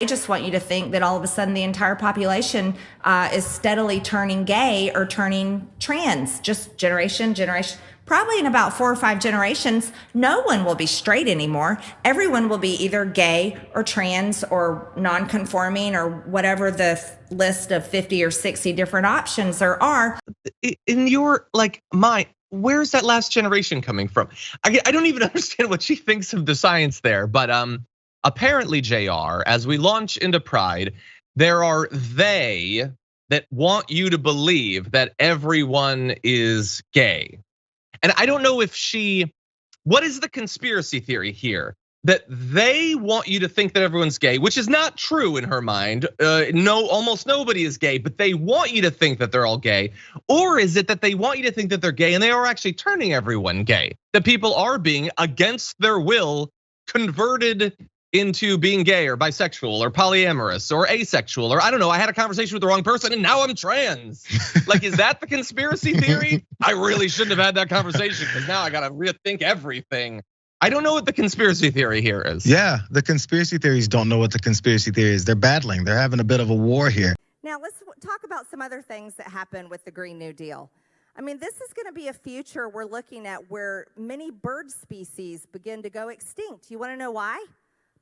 They just want you to think that all of a sudden the entire population is steadily turning gay or turning trans, just generation. Probably in about 4 or 5 generations, no one will be straight anymore. Everyone will be either gay or trans or non-conforming or whatever the list of 50 or 60 different options there are. In your mind, where's that last generation coming from? I don't even understand what she thinks of the science there, but apparently, JR, as we launch into Pride, there are they that want you to believe that everyone is gay. And I don't know if what is the conspiracy theory here? That they want you to think that everyone's gay, which is not true in her mind. No, almost nobody is gay, but they want you to think that they're all gay. Or is it that they want you to think that they're gay and they are actually turning everyone gay? That people are being, against their will, converted into being gay or bisexual or polyamorous or asexual, or I don't know, I had a conversation with the wrong person and now I'm trans. Is that the conspiracy theory? I really shouldn't have had that conversation because now I gotta rethink everything. I don't know what the conspiracy theory here is. Yeah, the conspiracy theories don't know what the conspiracy theory is. They're battling, they're having a bit of a war here. Now let's talk about some other things that happened with the Green New Deal. I mean, this is gonna be a future we're looking at where many bird species begin to go extinct. You wanna know why?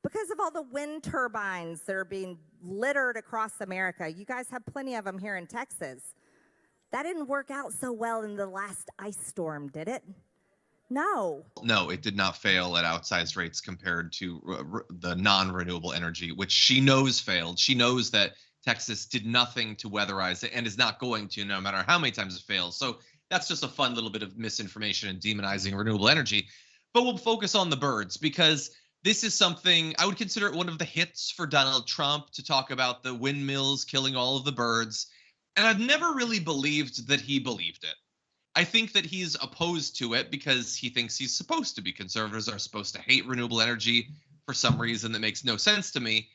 Because of all the wind turbines that are being littered across America. You guys have plenty of them here in Texas. That didn't work out so well in the last ice storm, did it? No. No, it did not fail at outsized rates compared to the non-renewable energy, which she knows failed. She knows that Texas did nothing to weatherize it and is not going to, no matter how many times it fails. So that's just a fun little bit of misinformation and demonizing renewable energy. But we'll focus on the birds because this is something I would consider it one of the hits for Donald Trump to talk about the windmills killing all of the birds. And I've never really believed that he believed it. I think that he's opposed to it because he thinks he's supposed to be. Conservatives are supposed to hate renewable energy for some reason that makes no sense to me.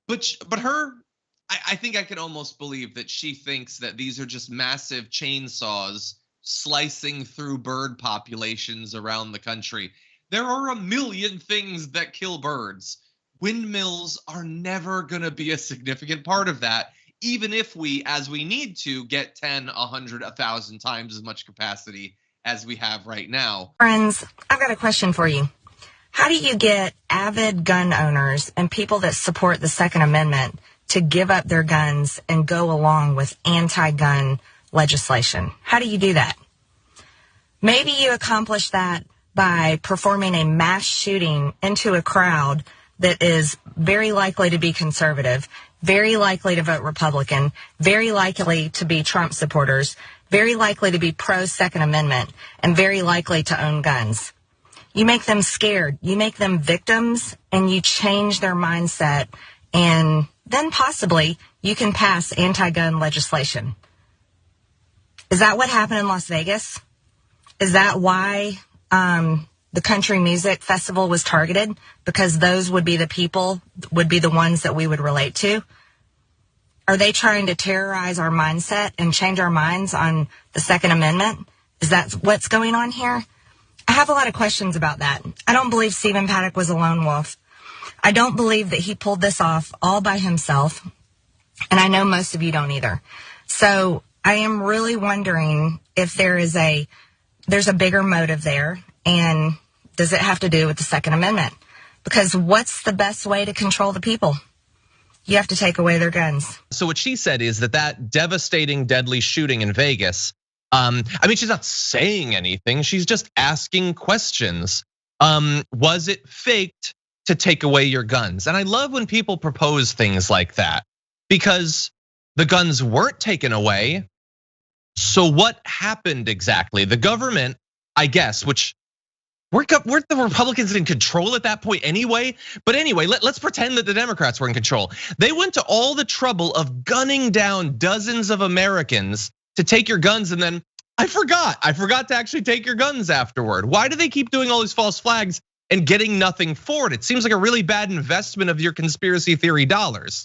But I think I can almost believe that she thinks that these are just massive chainsaws slicing through bird populations around the country. There are a million things that kill birds. Windmills are never gonna be a significant part of that, even if we, as we need to, get 10, 100, 1,000 times as much capacity as we have right now. Friends, I've got a question for you. How do you get avid gun owners and people that support the Second Amendment to give up their guns and go along with anti-gun legislation? How do you do that? Maybe you accomplish that by performing a mass shooting into a crowd that is very likely to be conservative, very likely to vote Republican, very likely to be Trump supporters, very likely to be pro-Second Amendment, and very likely to own guns. You make them scared, you make them victims, and you change their mindset, and then possibly you can pass anti-gun legislation. Is that what happened in Las Vegas? Is that why the country music festival was targeted? Because those would be the people, would be the ones that we would relate to? Are they trying to terrorize our mindset and change our minds on the Second Amendment? Is that what's going on here? I have a lot of questions about that. I don't believe Stephen Paddock was a lone wolf. I don't believe that he pulled this off all by himself. And I know most of you don't either. So I am really wondering if there's a bigger motive there. And does it have to do with the Second Amendment? Because what's the best way to control the people? You have to take away their guns. So what she said is that devastating, deadly shooting in Vegas, I mean, she's not saying anything. She's just asking questions. Was it faked to take away your guns? And I love when people propose things like that because the guns weren't taken away. So what happened exactly? The government, I guess, which weren't the Republicans in control at that point anyway? But anyway, let's pretend that the Democrats were in control. They went to all the trouble of gunning down dozens of Americans to take your guns, and then I forgot to actually take your guns afterward. Why do they keep doing all these false flags and getting nothing for it? It seems like a really bad investment of your conspiracy theory dollars.